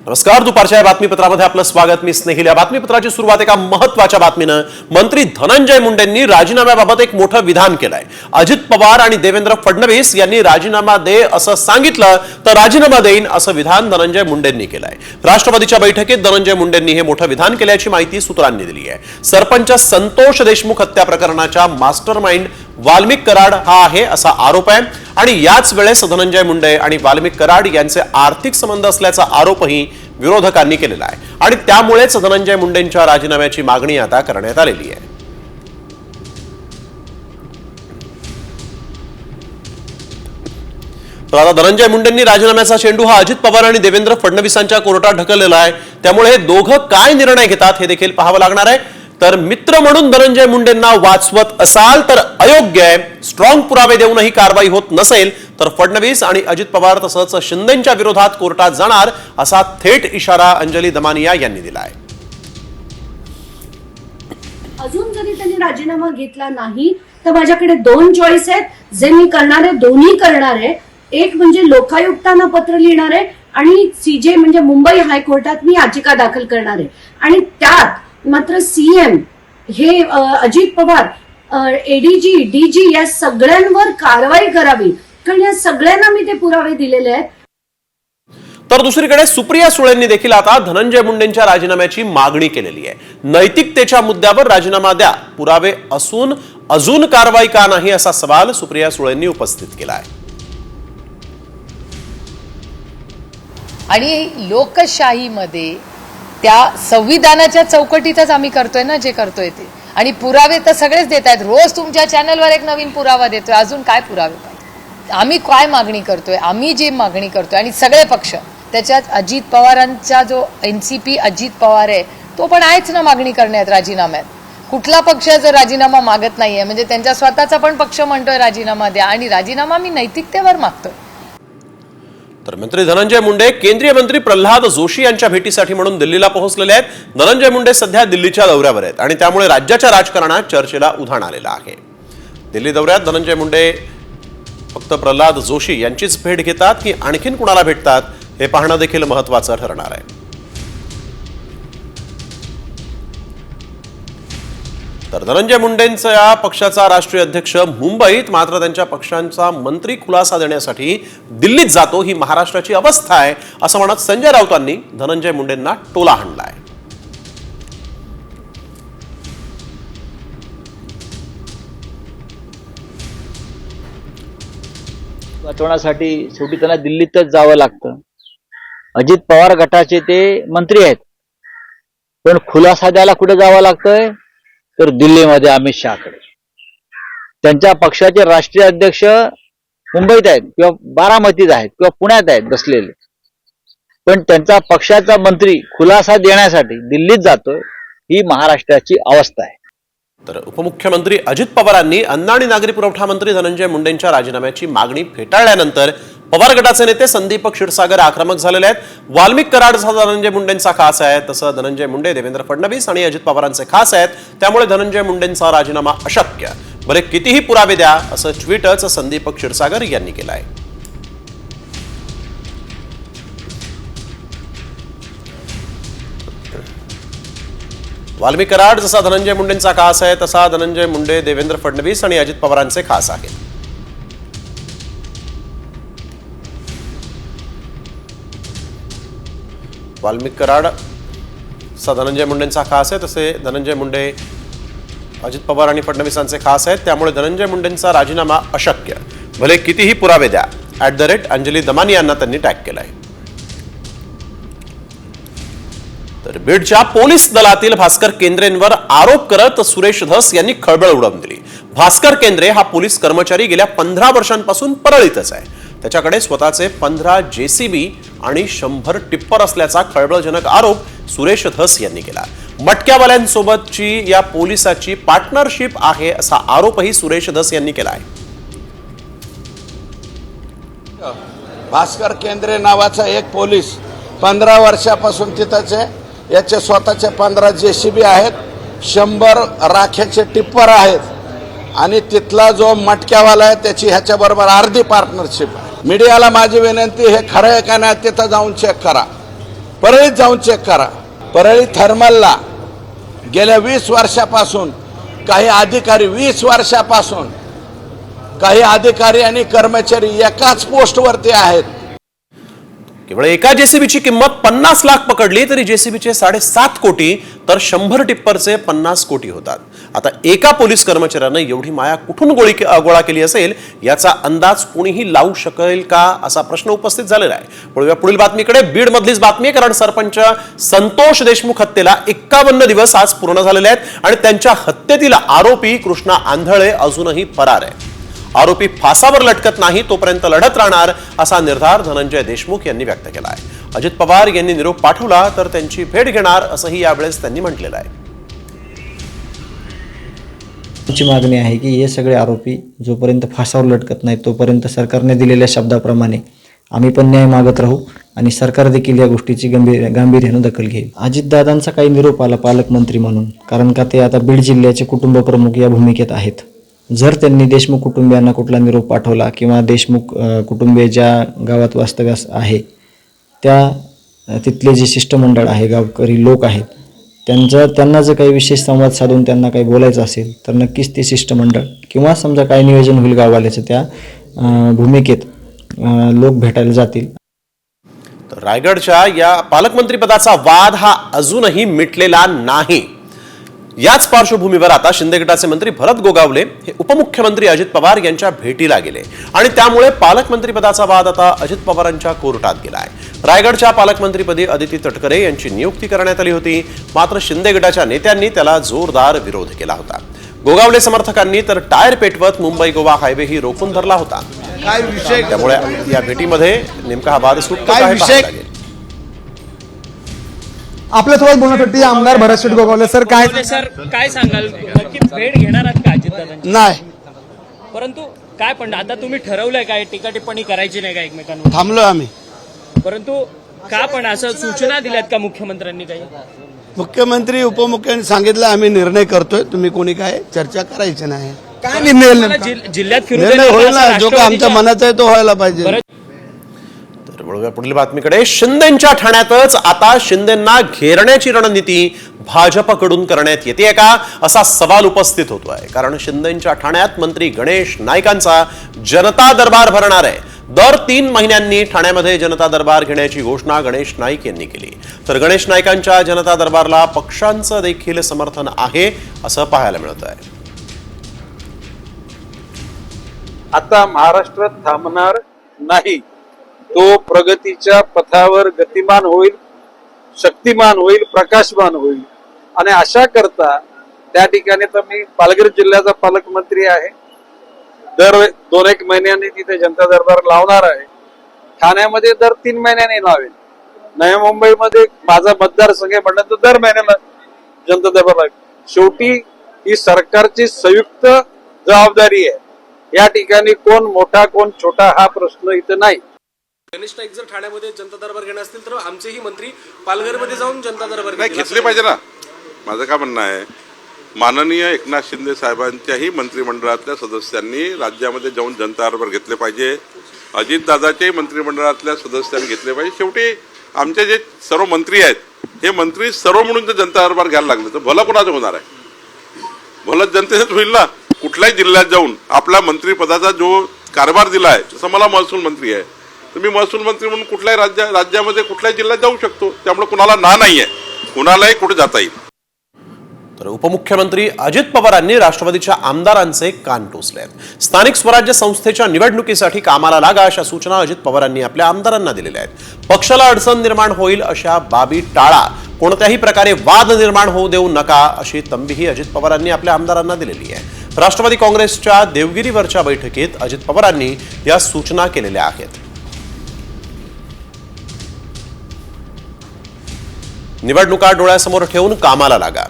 नमस्कार, दुपारच्या या बातमीपत्रामध्ये आपलं स्वागत. मी स्नेहिल. या बातमीपत्राची सुरुवात एका महत्त्वाच्या बातमीनं. मंत्री धनंजय मुंडेंनी राजीनाम्याबाबत एक मोठं विधान केलंय. अजित पवार आणि देवेंद्र फडणवीस यांनी राजीनामा दे असं सांगितलं तर राजीनामा देईन असं विधान धनंजय मुंडेंनी केलंय. राष्ट्रवादीच्या बैठकीत धनंजय मुंडेंनी हे मोठं विधान केल्याची माहिती सूत्रांनी दिली आहे. सरपंच संतोष देशमुख हत्या प्रकरणाच्या मास्टरमाइंड वाल्मिक कराड हा आहे असा आरोप आहे आणि याच वेळेस धनंजय मुंडे आणि वाल्मिक कराड यांचे आर्थिक संबंध असल्याचा आरोपही विरोधकांनी केलेला आहे आणि त्यामुळेच धनंजय मुंडेंच्या राजीनाम्याची मागणी आता करण्यात आलेली आहे. तर आता धनंजय मुंडेंनी राजीनाम्याचा चेंडू हा अजित पवार आणि देवेंद्र फडणवीसांच्या कोर्टात ढकललेला आहे. त्यामुळे हे दोघं काय निर्णय घेतात हे देखील पाहावं लागणार आहे. तर मित्र म्हणून धनंजय मुंडेंना वाचवत असाल तर अयोग्य आहे. स्ट्रॉंग पुरावे देऊनही कारवाई होत नसेल तर फडणवीस आणि अजित पवार तसंच शिंदेंच्या विरोधात कोर्टात जाणार असा थेट इशारा अंजली दमानिया यांनी दिला आहे. अजून जरी त्यांनी राजीनामा घेतला नाही तर माझ्याकडे दोन चॉईस आहेत जे मी करणार आहे, दोन्ही करणार आहे. एक म्हणजे लोकायुक्तांना पत्र लिहिणार आहे आणि सीजे म्हणजे मुंबई हायकोर्टात मी याचिका दाखल करणार आहे आणि त्यात मात्र सीएम हे अजित पवार एडीजी डीजी या सगळ्यांवर कारवाई करावी, कारण या सगळ्यांना मी ते पुरावे दिलेले आहेत. तर दुसरीकडे सुप्रिया सुळेंनी देखील आता धनंजय मुंडेंच्या राजीनाम्याची मागणी केलेली आहे. नैतिकतेच्या मुद्द्यावर राजीनामा द्या, पुरावे असून अजून कारवाई का नाही असा सवाल सुप्रिया सुळेंनी उपस्थित केला आहे. आणि लोकशाहीमध्ये त्या संविधानाच्या चौकटीतच आम्ही करतोय ना जे करतोय ते, आणि पुरावे तर सगळेच देत आहेत. रोज तुमच्या चॅनलवर एक नवीन पुरावा देतोय. अजून काय पुरावे पाहिजे? आम्ही काय मागणी करतोय? आम्ही जी मागणी करतोय आणि सगळे पक्ष त्याच्यात अजित पवारांचा जो एनसीपी अजित पवार आहे तो पण आहेच ना मागणी करण्यात राजीनाम्यात. कुठला पक्ष जर राजीनामा मागत नाहीये म्हणजे त्यांचा स्वतःचा पण पक्ष म्हणतोय राजीनामा द्या, आणि राजीनामा मी नैतिकतेवर मागतोय. तर मंत्री धनंजय मुंडे केंद्रीय मंत्री प्रल्हाद जोशी यांच्या भेटीसाठी म्हणून दिल्लीला पोहोचलेले आहेत. धनंजय मुंडे सध्या दिल्लीच्या दौऱ्यावर आहेत आणि त्यामुळे राज्याच्या राजकारणात चर्चेला उधाण आलेलं आहे. दिल्ली दौऱ्यात धनंजय मुंडे फक्त प्रल्हाद जोशी यांचीच भेट घेतात की आणखीन कुणाला भेटतात हे पाहणं देखील महत्त्वाचं ठरणार आहे. तर धनंजय मुंडेंच्या पक्षाचा राष्ट्रीय अध्यक्ष मुंबईत मात्र त्यांच्या पक्षांचा मंत्री खुलासा देण्यासाठी दिल्लीत जातो ही महाराष्ट्राची अवस्था आहे असं म्हणत संजय राऊतांनी धनंजय मुंडेंना टोला हाणलाय. वाचवण्यासाठी शेवटी त्यांना दिल्लीतच जावं लागतं. अजित पवार गटाचे ते मंत्री आहेत, पण खुलासा द्यायला कुठे जावं लागतंय तर दिल्लीमध्ये अमित शहाकडे. त्यांच्या पक्षाचे राष्ट्रीय अध्यक्ष मुंबईत आहेत किंवा बारामतीत आहेत किंवा पुण्यात आहेत बसलेले, पण त्यांचा पक्षाचा मंत्री खुलासा देण्यासाठी दिल्लीत जातोय ही महाराष्ट्राची अवस्था आहे. तर उपमुख्यमंत्री अजित पवारांनी अन्न आणि नागरी पुरवठा मंत्री धनंजय मुंडेंच्या राजीनाम्याची मागणी फेटाळल्यानंतर पवार गटाचे नेते संदीप क्षीरसागर आक्रमक झालेले आहेत. वाल्मिक कराड धनंजय मुंडेंचा खास आहे, तसं धनंजय मुंडे देवेंद्र फडणवीस आणि अजित पवारांचे खास आहेत. त्यामुळे धनंजय मुंडेंचा राजीनामा अशक्य, भले कितीही पुरावे द्या असं ट्विटच संदीप क्षीरसागर यांनी केलं आहे. वाल्मिक कराड जसा धनंजय मुंडेंचा खास आहे तसा धनंजय मुंडे देवेंद्र फडणवीस आणि अजित पवारांचे खास आहेत. वाल्मिक कराड जसा धनंजय मुंडेंचा खास आहे तसे धनंजय मुंडे अजित पवार आणि फडणवीसांचे खास आहेत. त्यामुळे धनंजय मुंडेंचा राजीनामा अशक्य, भले कितीही पुरावे द्या @अंजली दमानी यांना त्यांनी टॅग केलाय. तर बीडच्या पोलीस दलातील भास्कर केंद्रेंवर आरोप करत सुरेश धस यांनी खळबळ उडवून दिली. भास्कर केंद्रे हा पोलीस कर्मचारी गेल्या 15 वर्षांपासून परळीतच आहे. त्याच्याकडे स्वतःचे 15 जेसीबी आणि 100 टिप्पर असल्याचा खळबळजनक आरोप सुरेश धस यांनी केला. मटक्यावाल्यांसोबतची या पोलिसाची पार्टनरशिप आहे असा आरोपही सुरेश धस यांनी केला आहे. भास्कर केंद्रे नावाचा एक पोलीस 15 वर्षापासून तिथंच आहे. याचे स्वतःचे 15 जेसीबी आहेत, 100 राख्याचे टिप्पर आहेत आणि तिथला जो मटक्यावाला आहे त्याची ह्याच्याबरोबर अर्धी पार्टनरशिप आहे. मीडियाला माझी विनंती, हे खरं आहे का नाही तिथं जाऊन चेक करा. परळीत जाऊन चेक करा. परळी थर्मलला गेल्या 20 वर्षापासून काही अधिकारी 20 वर्षापासून काही अधिकारी आणि कर्मचारी एकाच पोस्टवरती आहेत. केवळ एका जेसीबीची किंमत 50 लाख पकडली तरी जेसीबीचे 7.5 कोटी तर 100 टिप्परचे 50 कोटी होतात. आता एका पोलीस कर्मचाऱ्यानं एवढी माया कुठून गोळा केली असेल याचा अंदाज कोणीही लावू शकेल का असा प्रश्न उपस्थित झालेला आहे. वळूया पुढील बातमीकडे. बीड मधलीच बातमी आहे, कारण सरपंच संतोष देशमुख हत्येला 51 दिवस आज पूर्ण झालेले आहेत आणि त्यांच्या हत्येतील आरोपी कृष्णा आंधळे अजूनही फरार आहे. आरोपी फासावर लटकत नाही तोपर्यंत लढत राहणार असा निर्धार धनंजय देशमुख यांनी व्यक्त केला आहे. अजित पवार यांनी निरोप पाठवला तर त्यांची भेट घेणार असंही यावेळेस त्यांनी म्हटलेलं आहे. आमची मागणी आहे की हे सगळे आरोपी जोपर्यंत फासावर लटकत नाही तोपर्यंत सरकारने दिलेल्या शब्दाप्रमाणे आम्ही पण न्याय मागत राहू आणि सरकार देखील या गोष्टीची गांभीर्यानं दखल घेईल. अजितदादांचा काही निरोप आला पालकमंत्री म्हणून, कारण का ते आता बीड जिल्ह्याचे कुटुंब प्रमुख या भूमिकेत आहेत. जर त्यांनी देशमुख कुटुंबियांना कुठला निरोप पाठवला किंवा देशमुख कुटुंबीय ज्या गावात वास्तव्यास आहे त्या तिथले जे शिष्टमंडळ आहे, गावकरी लोक आहेत, त्यांना जर काही विशेष संवाद साधून त्यांना काही बोलायचं असेल तर नक्कीच ते शिष्टमंडळ किंवा समजा काही नियोजन होईल गाववाल्याचं त्या भूमिकेत लोक भेटायला जातील. तर रायगडच्या या पालकमंत्रीपदाचा वाद हा अजूनही मिटलेला नाही. याच पार्श्वभूमीवर आता शिंदे गटाचे मंत्री भरत गोगावले हे उपमुख्यमंत्री अजित पवार यांच्या भेटीला गेले आणि त्यामुळे पालकमंत्रीपदाचा वाद आता अजित पवारांच्या कोर्टात गेला आहे. रायगडच्या पालकमंत्रीपदी अदिती तटकरे यांची नियुक्ती करण्यात आली होती, मात्र शिंदे गटाच्या नेत्यांनी त्याला जोरदार विरोध केला होता. गोगावले समर्थकांनी तर टायर पेटवत मुंबई गोवा हायवेही रोखून धरला होता. त्यामुळे या भेटीमध्ये नेमका हा वाद सुटतो का हे पाहायला लागेल. आपल्यासोबत बोलण्यासाठी आमदार भरत शेठ गोगावले सर काय सांगाल, नक्की भेट घेणार आहात का अजितदादांची? नाही, परंतु काय पण आता तुम्ही ठरवलंय काय टीका टिप्पणी करायची नाही का एकमेकांवर? थांबलो आम्ही. परंतु का पण असं सूचना दिल्यात का मुख्यमंत्र्यांनी काही? मुख्यमंत्री उपमुख्यमंत्री सांगितलं आम्ही निर्णय करतोय, तुम्ही कोणी काय चर्चा करायची नाही. काय निर्णय जिल्ह्यात फिरू निर्णय होईल ना, जो काय आमच्या मनात आहे तो व्हायला पाहिजे. तर वळूया पुढील बातमीकडे. शिंदेंच्या ठाण्यातच आता शिंदेंना घेरण्याची रणनीती भाजपकडून करण्यात येते का असा सवाल उपस्थित होतोय. कारण शिंदेंच्या ठाण्यात मंत्री गणेश नाईकांचा जनता दरबार भरणार आहे. दर 3 महिन्यांनी ठाण्यामध्ये जनता दरबार घेण्याची घोषणा गणेश नाईक यांनी केली. तर गणेश नाईकांच्या जनता दरबारला पक्षांचं देखील समर्थन आहे असं पाहायला मिळत आहे. आता महाराष्ट्रात थांबणार नाही, तो प्रगतीच्या पथावर गतिमान होईल, शक्तिमान होईल, प्रकाशमान होईल. आणि अशा करता त्या ठिकाणी तर मी पालघर जिल्ह्याचा पालकमंत्री आहे, दर 2-1 महिन्यांनी तिथे जनता दरबार लावणार आहे. ठाण्यामध्ये दर 3 महिन्यांनी लावेल. नवी मुंबईमध्ये माझा मतदारसंघ म्हटलं तर दर महिन्याला जनता दरबार लावेल. शेवटी ही सरकारची संयुक्त जबाबदारी आहे. या ठिकाणी कोण मोठा कोण छोटा हा प्रश्न इथं नाही. गणेश नाईक जर ठाण्यामध्ये जनता दरबार घेणार असतील तर आमचेही मंत्री पालघरमध्ये जाऊन जनता दरबार घेतले पाहिजे ना. माझं काय म्हणणं आहे, माननीय एकनाथ शिंदे साहेबांच्याही मंत्रिमंडळातल्या सदस्यांनी राज्यामध्ये जाऊन जनता दरबार घेतले पाहिजे. अजितदादाच्याही मंत्रिमंडळातल्या सदस्यांनी घेतले पाहिजे. शेवटी आमचे जे सर्व मंत्री आहेत हे मंत्री सर्व म्हणून जर जनता दरबार घ्यायला लागले तर भलं कोणाचं होणार आहे? भलं जनतेच होईल ना. कुठल्याही जिल्ह्यात जाऊन आपल्या मंत्रिपदाचा जो कारभार दिला आहे, जसं मला महसूल मंत्री आहे तर मी महसूल मंत्री म्हणून कुठल्याही राज्यामध्ये कुठल्याही जिल्ह्यात जाऊ शकतो. त्यामुळे कुणाला नाही आहे, कुणालाही कुठे जाता येईल. तर उपमुख्यमंत्री अजित पवारांनी राष्ट्रवादीच्या आमदारांचे कान टोचले आहेत. स्थानिक स्वराज्य संस्थेच्या निवडणुकीसाठी कामाला लागा अशा सूचना अजित पवारांनी आपल्या आमदारांना दिलेल्या आहेत. पक्षाला अडचण निर्माण होईल अशा बाबी टाळा, कोणत्याही प्रकारे वाद निर्माण होऊ देऊ नका अशी तंबीही अजित पवारांनी आपल्या आमदारांना दिलेली आहे. राष्ट्रवादी काँग्रेसच्या देवगिरीवरच्या बैठकीत अजित पवारांनी या सूचना केलेल्या आहेत. निवडणुका डोळ्यासमोर ठेवून कामाला लागा,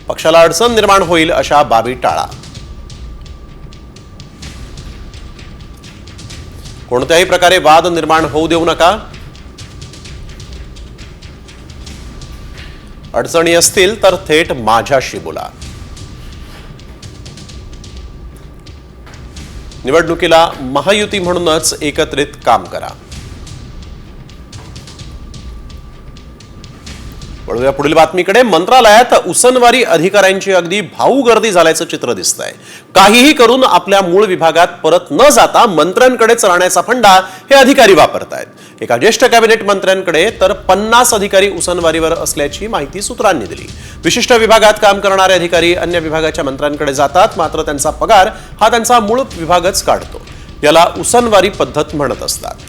पक्षाला अडचण निर्माण होईल अशा बाबी टाळा, कोणत्याही प्रकारे वाद निर्माण होऊ देऊ नका, अडचणी असतील तर थेट माझ्याशी बोला. निवडणुकीला महायुती म्हणूनच एकत्रित काम करा. वळूया पुढील बातमीकडे. मंत्रालयात उसनवारी अधिकाऱ्यांची अगदी भाऊ गर्दी झाल्याचं चित्र दिसतंय. काहीही करून आपल्या मूळ विभागात परत न जाता मंत्र्यांकडेच राहण्याचा फंडा हे अधिकारी वापरतायत. एका ज्येष्ठ कॅबिनेट मंत्र्यांकडे तर 50 अधिकारी उसनवारीवर असल्याची माहिती सूत्रांनी दिली. विशिष्ट विभागात काम करणारे अधिकारी अन्य विभागाच्या मंत्र्यांकडे जातात, मात्र त्यांचा पगार हा त्यांचा मूळ विभागच काढतो. याला उसनवारी पद्धत म्हणत असतात.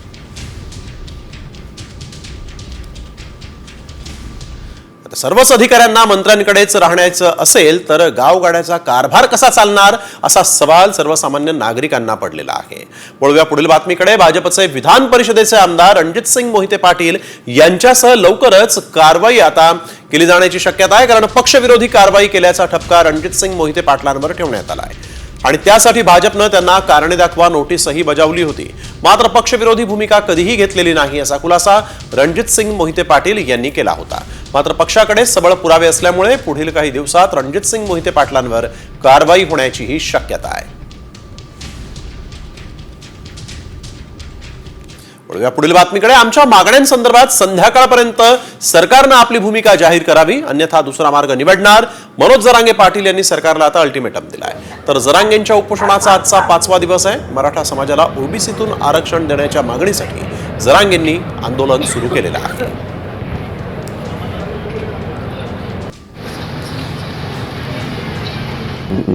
सर्वच अधिकाऱ्यांना मंत्र्यांकडेच राहण्याचं असेल तर गावगाड्याचा कारभार कसा चालणार असा सवाल सर्वसामान्य नागरिकांना पडलेला आहे. वळूया पुढील बातमीकडे. भाजपचे विधान परिषदेचे आमदार रणजितसिंग मोहिते पाटील यांच्यासह लवकरच कारवाई आता केली जाण्याची शक्यता आहे, कारण पक्षविरोधी कारवाई केल्याचा ठपका रणजितसिंग मोहिते पाटलांवर ठेवण्यात आला आहे आणि त्यासाठी भाजपनं त्यांना कारणे दाखवा नोटीसही बजावली होती. मात्र पक्षविरोधी भूमिका कधीही घेतलेली नाही असा खुलासा रणजितसिंग मोहिते पाटील यांनी केला होता. मात्र पक्षाकडे सबळ पुरावे असल्यामुळे पुढील काही दिवसात रणजितसिंग मोहिते पाटलांवर कारवाई होण्याचीही शक्यता आहे. पुढील बातमीकडे. आमच्या मागण्यांसंदर्भात संध्याकाळपर्यंत सरकारनं आपली भूमिका जाहीर करावी, अन्यथा दुसरा मार्ग निवडणार. मनोज जरांगे पाटील यांनी सरकारला आता अल्टिमेटम दिलाय. तर जरांगेंच्या उपोषणाचा आजचा 5वा दिवस आहे. मराठा समाजाला ओबीसीतून आरक्षण देण्याच्या मागणीसाठी जरांगेंनी आंदोलन सुरू केलेलं आहे.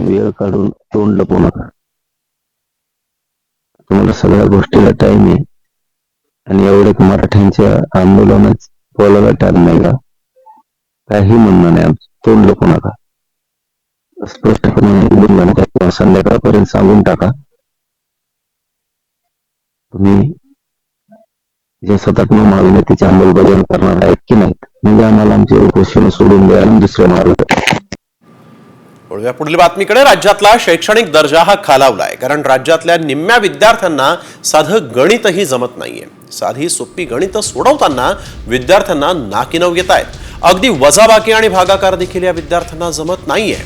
वेळ काढून तोंड लपवू नका. तुम्हाला सगळ्या गोष्टीला टाइम आहे आणि एवढे मराठ्यांच्या आंदोलनात बोलायला टाइम नाही का? काही म्हणणं नाही आमचं. तोंड लपवू नका. स्पष्टपणे संध्याकाळपर्यंत सांगून टाका. तुम्ही जे सतत मागणी त्याची अंमलबजावणी करणार आहेत की नाहीत, म्हणजे आम्हाला आमचे उपोषण सोडून द्या आणि दुसरे मार्ग. पुढील बातमीकडे. राज्यातला शैक्षणिक दर्जा हा खालावलाय, कारण राज्यातल्या निम्म्या विद्यार्थ्यांना साधं गणितही जमत नाहीये. साधी सोपी गणित सोडवताना विद्यार्थ्यांना नाकीनव येत आहेत. अगदी वजाबाकी आणि भागाकार देखील या विद्यार्थ्यांना जमत नाहीये.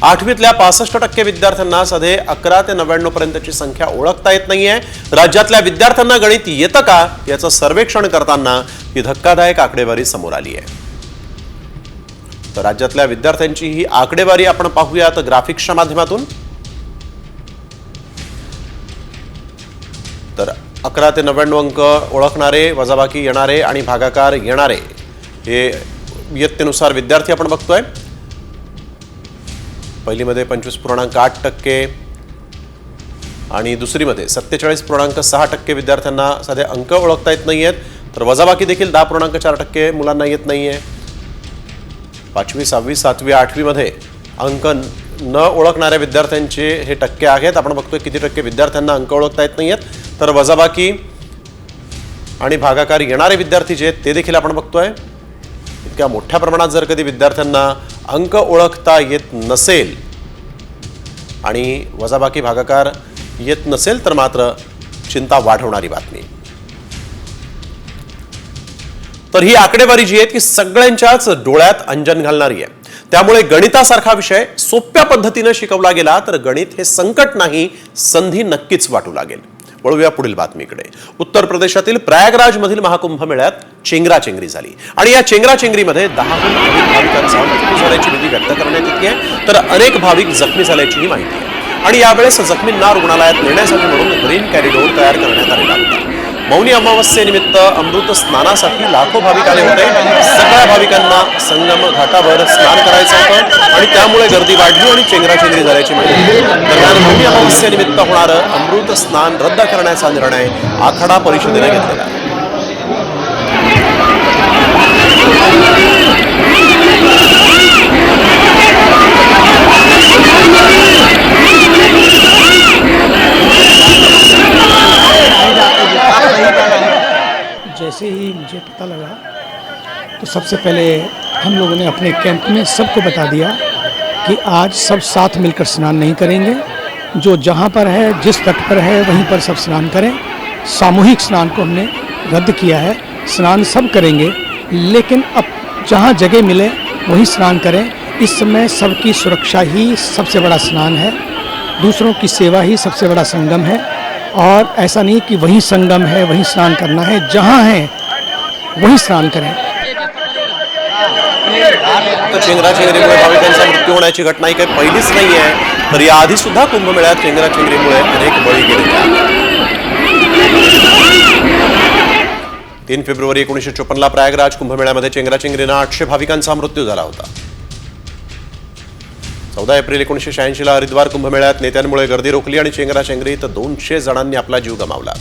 8वीतल्या 65% विद्यार्थ्यांना साधे 11 ते 99 पर्यंतची संख्या ओळखता येत नाहीये. राज्यातल्या विद्यार्थ्यांना गणित येतं का याचं सर्वेक्षण करताना ही धक्कादायक आकडेवारी समोर आली आहे. तर राज्यातल्या विद्यार्थ्यांची ही आकडेवारी आपण पाहूयात ग्राफिक्सच्या माध्यमातून. तर 11 ते 99 अंक ओळखणारे, वजाबाकी येणारे आणि भागाकार येणारे हे इयत्तेनुसार विद्यार्थी आपण बघतोय. पहिलीमध्ये 25.8% आणि दुसरीमध्ये 47.6% विद्यार्थ्यांना साधे अंक ओळखता येत नाहीयेत. तर वजाबाकी देखील 10.4% मुलांना येत नाहीये. 5वी, 6वी, 7वी, 8वी मध्ये अंक न ओळखणाऱ्या विद्यार्थ्यांचे हे टक्के आहेत. आपण बघतोय किती टक्के विद्यार्थ्यांना अंक ओळखता येत नाहीयेत. तर वजाबाकी आणि भागाकार येणारे विद्यार्थी जे आहेत ते देखील आपण बघतोय. इतक्या मोठ्या प्रमाणात जर कधी विद्यार्थ्यांना अंक ओळखता येत नसेल आणि वजाबाकी भागाकार येत नसेल तर मात्र चिंता वाढवणारी बातमी. तर ही आकडेवारी जी आहे ती सगळ्यांच्याच डोळ्यात अंजन घालणारी आहे. त्यामुळे गणितासारखा विषय सोप्या पद्धतीने शिकवला गेला तर गणित हे संकट नाही, संधी नक्कीच वाटू लागेल. वळूया पुढील बातमीकडे. उत्तर प्रदेशातील प्रयागराज मधील महाकुंभ मेळ्यात चेंगराचेंगरी झाली आणि या चेंगराचेंगरीमध्ये 10हून अधिक भाविकांचा मृत्यू झाल्याची भीती व्यक्त करण्यात येते आहे. तर अनेक भाविक जखमी झाल्याचीही माहिती आहे आणि यावेळेस जखमींना रुग्णालयात नेण्यासाठी म्हणून ग्रीन कॅरिडोर तयार करण्यात आलेला होता. मौनी अमावस्येनिमित्त अमृत स्नानासाठी लाखो भाविक आले होते. सगळ्या भाविकांना संगम घाटावर स्नान करायचं होतं आणि त्यामुळे गर्दी वाढली आणि चेंगराचेंगरी झाल्याची माहिती. दरम्यान मौनी अमावस्येनिमित्त होणारं अमृत स्नान रद्द करण्याचा निर्णय आखाडा परिषदेने घेतलेला आहे. जैसे ही मुझे पता लगा तो सबसे पहले हम लोगों ने अपने कैंप में सबको बता दिया कि आज सब साथ मिलकर स्नान नहीं करेंगे. जो जहाँ पर है, जिस तट पर है, वहीं पर सब स्नान करें. सामूहिक स्नान को हमने रद्द किया है. स्नान सब करेंगे, लेकिन अब जहाँ जगह मिले वहीं स्नान करें. इस समय सबकी सुरक्षा ही सबसे बड़ा स्नान है. दूसरों की सेवा ही सबसे बड़ा संगम है। और ऐसा नहीं कि वहीं संगम है वहीं स्नान करना है, जहाँ है वहीं स्नान करें। तर चेंगराचेंगरीमुळे भाविकांचा मृत्यू होण्याची घटना ही काही पहिलीच नाही आहे, तर याआधी सुद्धा कुंभमेळ्यात चेंगराचेंगरीमुळे अनेक बळी गेले. 3 फेब्रुवारी 1954ला प्रयागराज कुंभमेळ्यामध्ये चेंगराचेंगरीनं 800 भाविकांचा मृत्यू झाला होता. 14 एप्रिल 1986ला हरिद्वार कुंभमेळ्यात नेत्यांमुळे गर्दी रोखली आणि चेंगराचेंगरीत 200 जणांनी आपला जीव गमावला.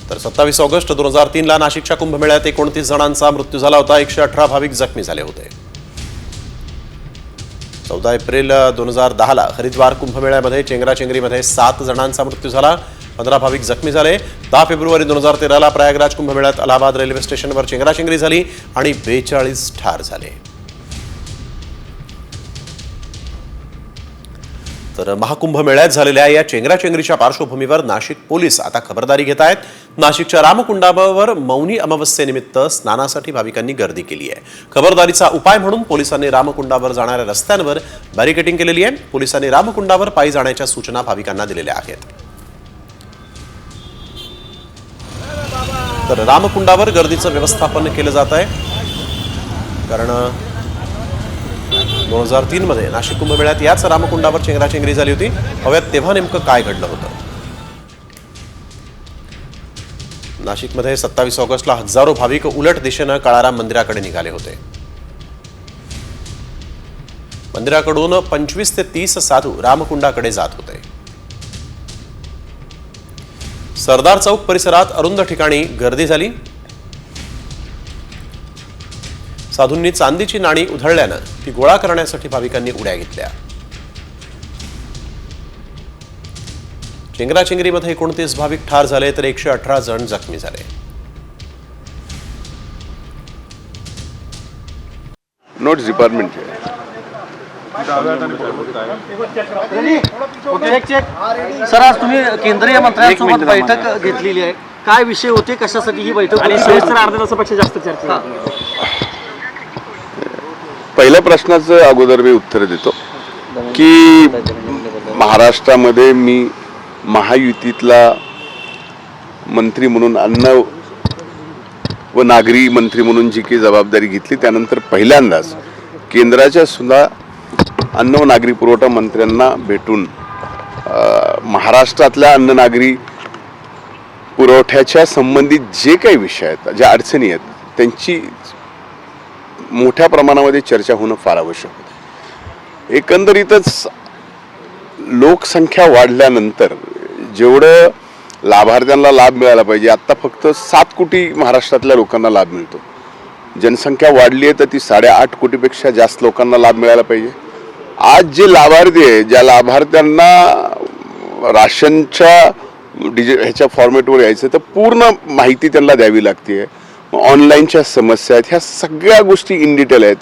तर 27 ऑगस्ट 2003ला नाशिकच्या कुंभमेळ्यात 29 जणांचा मृत्यू झाला होता. 118 भाविक जखमी झाले होते. 14 एप्रिल 2010ला हरिद्वार कुंभमेळ्यामध्ये चेंगराचेंगरीमध्ये 7 जणांचा मृत्यू झाला, 15 भाविक जखमी झाले. 10 फेब्रुवारी 2013ला प्रयागराज कुंभमेळ्यात अलाहाबाद रेल्वे स्टेशनवर चेंगराचेंगरी झाली आणि 42 ठार झाले. तर महाकुंभमेळ्यात झालेल्या या चेंगराचेंगरीच्या पार्श्वभूमीवर नाशिक पोलीस आता खबरदारी घेत आहेत. नाशिकच्या रामकुंडावर मौनी अमावस्येनिमित्त स्नानासाठी भाविकांनी गर्दी केली आहे. खबरदारीचा उपाय म्हणून पोलिसांनी रामकुंडावर जाणाऱ्या रस्त्यांवर बॅरिकेडिंग केलेली आहे. पोलिसांनी रामकुंडावर पायी जाण्याच्या सूचना भाविकांना दिलेल्या आहेत. तर रामकुंडावर गर्दीचं व्यवस्थापन केलं जात आहे, कारण 2003 मध्ये नाशिक कुंभमेळ्यात याच रामकुंडावर चेंगराचेंगरी झाली होती. हव्यात तेव्हा नेमकं काय घडलं होतं? नाशिकमध्ये 27 ऑगस्टला हजारो भाविक उलट दिशेनं काळाराम मंदिराकडे निघाले होते. मंदिराकडून 25 ते 30 साधू रामकुंडाकडे जात होते. सरदार चौक परिसरात अरुंद ठिकाणी गर्दी झाली. साधूंनी चांदीची नाणी उधळल्यानं ती गोळा करण्यासाठी भाविकांनी उड्या घेतल्या. चेंगराचेंगरीमध्ये 29 भाविक ठार झाले तर 118 जण जखमी झाले. नोट्स डिपार्टमेंट सर, आज तुम्ही केंद्रीय मंत्र्यांसोबत बैठक घेतलेली आहे, काय विषय होते, कशासाठी ही बैठक आणि सविस्तर अर्ध्या तासापेक्षा जास्त चर्चा? पहिल्या प्रश्नाचं अगोदर मी उत्तर देतो की महाराष्ट्रामध्ये मी महायुतीतला मंत्री म्हणून अन्न व नागरी मंत्री म्हणून जी काही जबाबदारी घेतली त्यानंतर पहिल्यांदाच केंद्राच्या सुद्धा अन्न व नागरी पुरवठा मंत्र्यांना भेटून महाराष्ट्रातल्या अन्न नागरी पुरवठ्याच्या संबंधित जे काही विषय आहेत, ज्या अडचणी आहेत, त्यांची मोठ्या प्रमाणामध्ये चर्चा होणं फार आवश्यक होतं. एकंदरीतच लोकसंख्या वाढल्यानंतर जेवढं लाभार्थ्यांना लाभ मिळाला पाहिजे, आत्ता फक्त 7 कोटी महाराष्ट्रातल्या लोकांना लाभ मिळतो. जनसंख्या वाढली आहे तर ती 8.5 कोटीपेक्षा जास्त लोकांना लाभ मिळाला पाहिजे. आज जे लाभार्थी आहे, ज्या लाभार्थ्यांना राशनच्या ह्याच्या फॉर्मॅटवर यायचं तर पूर्ण माहिती त्यांना द्यावी लागते. ऑनलाईनच्या समस्या आहेत, ह्या सगळ्या गोष्टी इन डिटेल आहेत.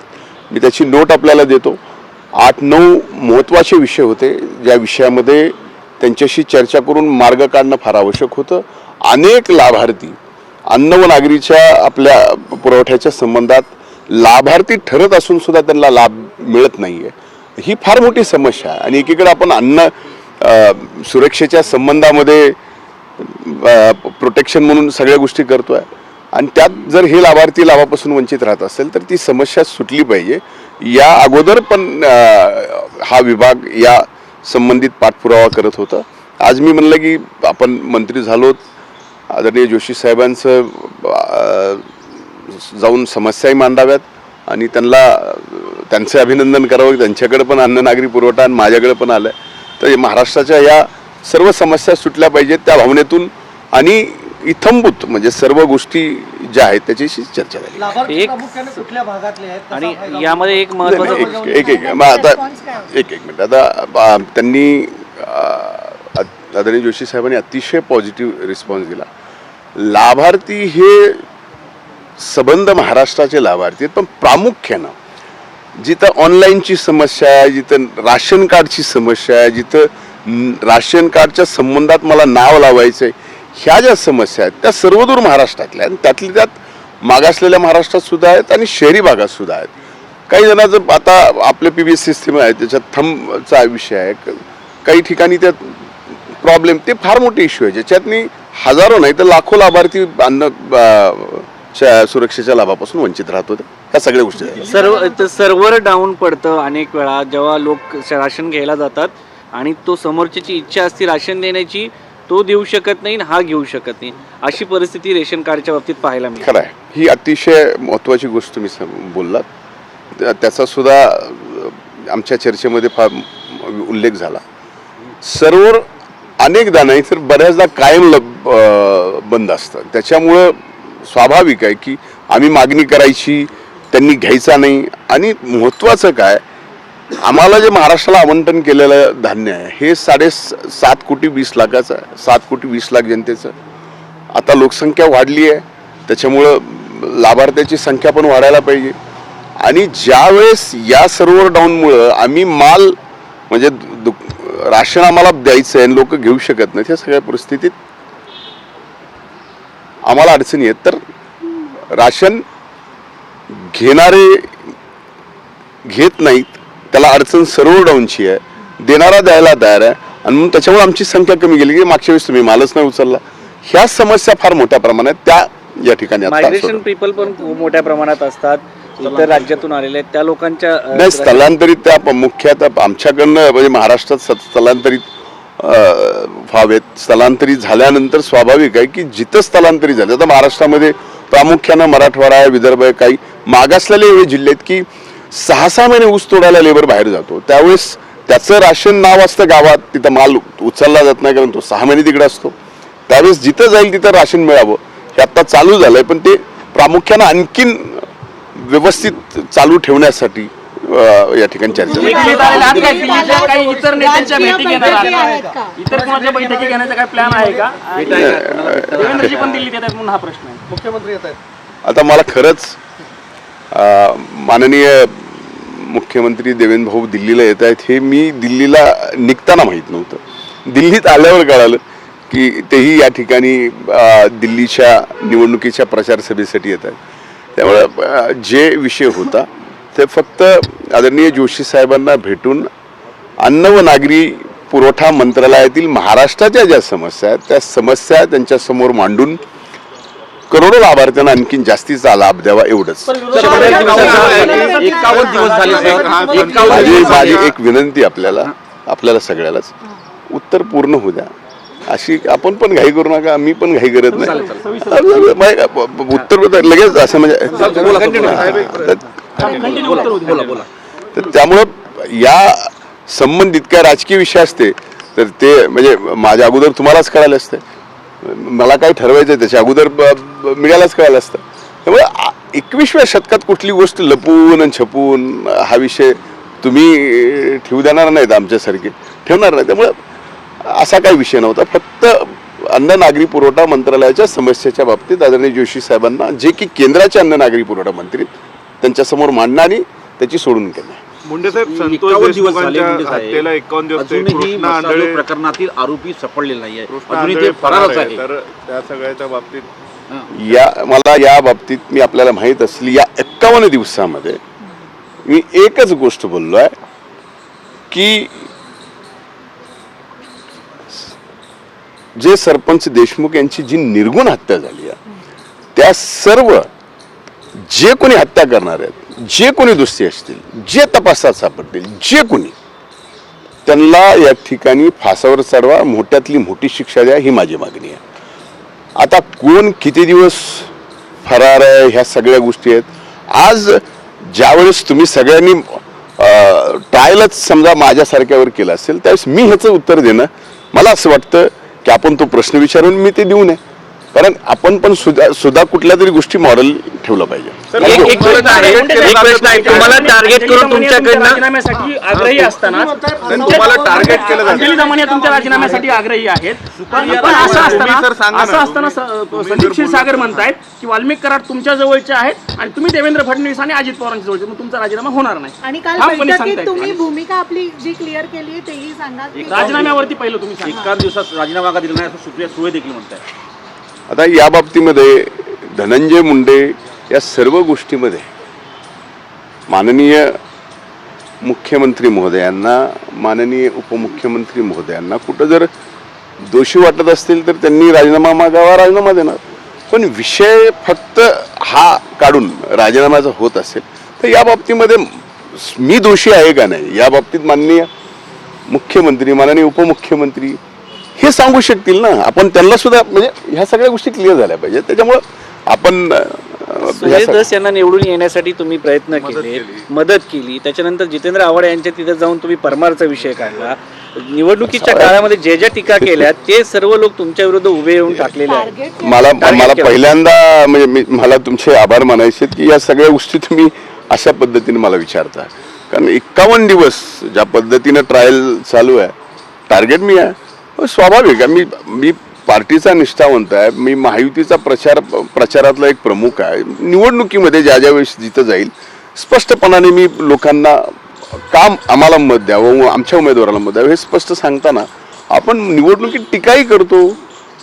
मी त्याची नोट आपल्याला देतो. 8-9 महत्त्वाचे विषय होते, ज्या विषयामध्ये त्यांच्याशी चर्चा करून मार्ग काढणं फार आवश्यक होतं. अनेक लाभार्थी अन्न व नागरीच्या आपल्या पुरवठ्याच्या संबंधात लाभार्थी ठरत असून सुद्धा त्यांना लाभ मिळत नाही आहे. ही फार मोठी समस्या आहे. आणि एकीकडे आपण अन्न सुरक्षेच्या संबंधामध्ये प्रोटेक्शन म्हणून सगळ्या गोष्टी करतोय आणि त्यात जर हे लाभार्थी लाभापासून वंचित राहत असेल तर ती समस्या सुटली पाहिजे. या अगोदर पण हा विभाग या संबंधित पाठपुरावा करत होता. आज मी म्हणलं की आपण मंत्री झालोत, आदरणीय जोशी साहेबांचं जाऊन समस्याही मांडाव्यात आणि त्यांचे अभिनंदन करावं. त्यांच्याकडे पण अन्न नागरी पुरवठा आणि माझ्याकडे पण आलं तर महाराष्ट्राच्या या सर्व समस्या सुटल्या पाहिजेत त्या भावनेतून आणि इथंभूत म्हणजे सर्व गोष्टी ज्या आहेत त्याच्याशी चर्चा झाली. कुठल्या भागातले आहेत आणि यामध्ये एक महत्त्वाचा एक मिनिट आता त्यांनी आदरणीय जोशी साहेबांनी अतिशय पॉझिटिव्ह रिस्पॉन्स दिला. लाभार्थी हे संबंध महाराष्ट्राचे लाभार्थी आहेत, पण प्रामुख्यानं जिथं ऑनलाईनची समस्या आहे, जिथं राशन कार्डची समस्या आहे, जिथं राशन कार्डच्या संबंधात मला नाव लावायचं आहे, ह्या ज्या समस्या आहेत त्या सर्वदूर महाराष्ट्रातल्या आणि त्यातल्या त्यात मागासलेल्या महाराष्ट्रात सुद्धा आहेत आणि शहरी भागात सुद्धा आहेत. काही जणांचं आता आपले PBS सिस्टीम आहे त्याच्यात थंबचा विषय आहे, काही ठिकाणी त्यात प्रॉब्लेम, ते फार मोठे इश्यू आहे ज्याच्यातनी हजारो नाही तर लाखो लाभार्थी सुरक्षेच्या लाभापासून वंचित राहत होते. ह्या सगळ्या गोष्टी आहेत. सर्व्हर डाऊन पडतं अनेक वेळा जेव्हा लोक राशन घ्यायला जातात आणि तो समोरच्याची इच्छा असते राशन देण्याची, तो देऊ शकत नाही, हा घेऊ शकत नाही, अशी परिस्थिती रेशन कार्डच्या बाबतीत पाहायला मिळते. खरं आहे, ही अतिशय महत्त्वाची गोष्ट तुम्ही बोललात. त्याचा सुद्धा आमच्या चर्चेमध्ये फार उल्लेख झाला. सर्व्हर अनेकदा नाही तर बऱ्याचदा कायम बंद असतं. त्याच्यामुळं स्वाभाविक आहे की आम्ही मागणी करायची, त्यांनी घ्यायचा नाही. आणि महत्त्वाचं काय, आम्हाला जे महाराष्ट्राला आवंटन केलेलं धान्य आहे हे 7.5 कोटी 20 लाखाचं आहे, 7 कोटी 20 लाख जनतेचं. आता लोकसंख्या वाढली आहे, त्याच्यामुळं लाभार्थ्याची संख्या पण वाढायला पाहिजे. आणि ज्यावेळेस या सर्व्हर डाऊनमुळं आम्ही माल म्हणजे राशन आम्हाला द्यायचं आहे, लोक घेऊ शकत नाहीत, ह्या सगळ्या परिस्थितीत आम्हाला अडचणी आहेत. तर राशन घेणारे घेत नाहीत, त्याला अडचण सर्व्हर डाऊनची आहे, देणारा द्यायला तयार आहे, आणि म्हणून त्याच्यामुळे आमची संख्या कमी गेली की मागच्या वेळेस तुम्ही मालच नाही उचलला. ह्या समस्या फार मोठ्या प्रमाणात त्या या ठिकाणी मायग्रेशन पीपल पण मोठ्या प्रमाणात असतात, इतर राज्यातून आलेले आहेत, त्या लोकांच्या नाही स्थलांतरित त्या मुख्यतः आमच्याकडनं म्हणजे महाराष्ट्रात स्थलांतरित व्हावेत. स्थलांतरित झाल्यानंतर स्वाभाविक आहे की जिथं स्थलांतरित झाले, आता महाराष्ट्रामध्ये प्रामुख्यानं मराठवाडा आहे, विदर्भ आहे, काही मागासलेले एवढे जिल्हे आहेत की 6-6 महिने ऊस तोडायला लेबर बाहेर जातो. त्यावेळेस त्याचं राशन नाव असतं गावात, तिथं माल उचलला जात नाही कारण तो 6 महिने तिकडे असतो. त्यावेळेस जिथं जाईल तिथं राशन मिळावं हे आता चालू झालंय, पण ते प्रामुख्यानं आणखीन व्यवस्थित चालू ठेवण्यासाठी या ठिकाणी चर्चा इतर नेत्यांच्या भेटी घेणार आहात का? इतर कोणाच्या बैठकी घेण्याचा काय प्लॅन आहे का? देवेंद्रजी पण दिल्लीत येतात म्हणून हा प्रश्न आहे. मुख्यमंत्री येत आहेत. आता मला खरंच माननीय मुख्यमंत्री देवेंद्र भाऊ दिल्लीला येत आहेत हे मी दिल्लीला निघताना माहीत नव्हतं. दिल्लीत आल्यावर कळालं की तेही या ठिकाणी दिल्लीच्या निवडणुकीच्या प्रचार सभेसाठी येत आहेत. त्यामुळे जे विषय होता ते फक्त आदरणीय जोशी साहेबांना भेटून अन्न व नागरी पुरवठा मंत्रालयातील महाराष्ट्राच्या ज्या समस्या आहेत त्या समस्या त्यांच्यासमोर मांडून करोडो लाभार्थ्यांना आणखीन जास्तीचा लाभ द्यावा एवढंच. माझी एक विनंती आपल्याला सगळ्यालाच, उत्तर पूर्ण होऊ द्या. अशी आपण पण घाई करू नका, मी पण घाई करत नाही. उत्तर लगेच असं म्हणजे तर त्यामुळं या संबंधित काय राजकीय विषय असते तर ते म्हणजे माझ्या अगोदर तुम्हालाच कळायला असते, मला काय ठरवायचं त्याच्या अगोदर मिळायलाच कळायला असतं. त्यामुळे 21व्या शतकात कुठली गोष्ट लपून आणि छपून हा विषय तुम्ही ठेवू देणार नाहीत, आमच्यासारखे ठेवणार नाही. त्यामुळे असा काही विषय नव्हता. फक्त अन्न नागरी पुरवठा मंत्रालयाच्या समस्येच्या बाबतीत आदरणीय जोशी साहेबांना जे की केंद्राचे अन्न नागरी पुरवठा मंत्री त्यांच्यासमोर मांडणं आणि त्याची सोडून केलं. मुंडे साहेब, संतोष देशमुखांच्या हत्येला 51 दिवस प्रकरणातील आरोपी सापडलेला नाहीये, अजूनही ते फरारच आहे. तर त्या सगळ्याच्या बाबतीत मला या बाबतीत मी आपल्याला माहीत असली या 51 दिवसामध्ये मी एकच गोष्ट बोललोय की जे सरपंच देशमुख यांची जी निर्गुण हत्या झाली आहे त्या सर्व जे कोणी हत्या करणार आहेत, जे कोणी दोषी असतील, जे तपासात सापडतील, जे कोणी त्यांना या ठिकाणी फासावर चढवा, मोठ्यातली मोठी शिक्षा द्या, ही माझी मागणी आहे. आता कोण किती दिवस फरार आहे ह्या सगळ्या गोष्टी आहेत. आज ज्यावेळेस तुम्ही सगळ्यांनी ट्रायलच समजा माझ्यासारख्यावर केलं असेल त्यावेळेस मी ह्याचं उत्तर देणं मला असं वाटतं की आपण तो प्रश्न विचारून मी ते देऊ नये, कारण आपण पण सुद्धा कुठल्या तरी गोष्टी मॉडेल ठेवलं पाहिजे. तुम्हाला टार्गेट करून तुमच्याकडनं राजीनाम्यासाठी आग्रही असताना तुम्हाला टार्गेट केलं जातं. अंजली दमानिया तुमच्या राजीनाम्यासाठी आग्रही आहेत, पण असं असताना संदीप क्षीरसागर म्हणतायत की वाल्मिक कराड तुमच्या जवळचे आहेत आणि तुम्ही देवेंद्र फडणवीस आणि अजित पवारांच्या जवळचे, मग तुमचा राजीनामा होणार नाही. आणि काल बैठकीत तुम्ही भूमिका आपली जी क्लिअर केली आहे तेही सांगा. राजीनाम्यावरती पहिलं तुम्ही सांगा. 1 दिवसात राजीनामा का दिला नाही असं सुप्रिया सुळे देखील म्हणताय. आता या बाबतीमध्ये धनंजय मुंडे या सर्व गोष्टीमध्ये माननीय मुख्यमंत्री महोदयांना, माननीय उपमुख्यमंत्री महोदयांना कुठं जर दोषी वाटत असतील तर त्यांनी राजीनामा मागावा, राजीनामा देणार. पण विषय फक्त हा काढून राजीनाम्याचा होत असेल तर या बाबतीमध्ये मी दोषी आहे का नाही या बाबतीत माननीय मुख्यमंत्री, माननीय उपमुख्यमंत्री हे सांगू शकतील ना. आपण त्यांना सुद्धा म्हणजे ह्या सगळ्या गोष्टी क्लिअर झाल्या पाहिजेत. त्याच्यामुळं आपण सुजय दस यांना निवडून येण्यासाठी तुम्ही प्रयत्न केले, मदत केली. त्याच्यानंतर जितेंद्र आव्हाड यांच्या तिथे जाऊन तुम्ही परमारचा विषय काढला. निवडणुकीच्या काळामध्ये जे ज्या टीका केल्या ते सर्व लोक तुमच्या विरुद्ध उभे येऊन टाकलेले आहेत. मला पहिल्यांदा म्हणजे मला तुमचे आभार मानायचे की या सगळ्या गोष्टी तुम्ही अशा पद्धतीने मला विचारता. कारण 51 दिवस ज्या पद्धतीने ट्रायल चालू आहे, टार्गेट मी आहे. स्वाभाविक आहे. मी पार्टीचा निष्ठावंत आहे. मी महायुतीचा प्रचारातला एक प्रमुख आहे. निवडणुकीमध्ये ज्या वेळेस जिथं जाईल स्पष्टपणाने मी लोकांना काम आम्हाला मत द्यावं, आमच्या उमेदवाराला मत द्यावं हे स्पष्ट सांगताना आपण निवडणुकीत टीकाही करतो,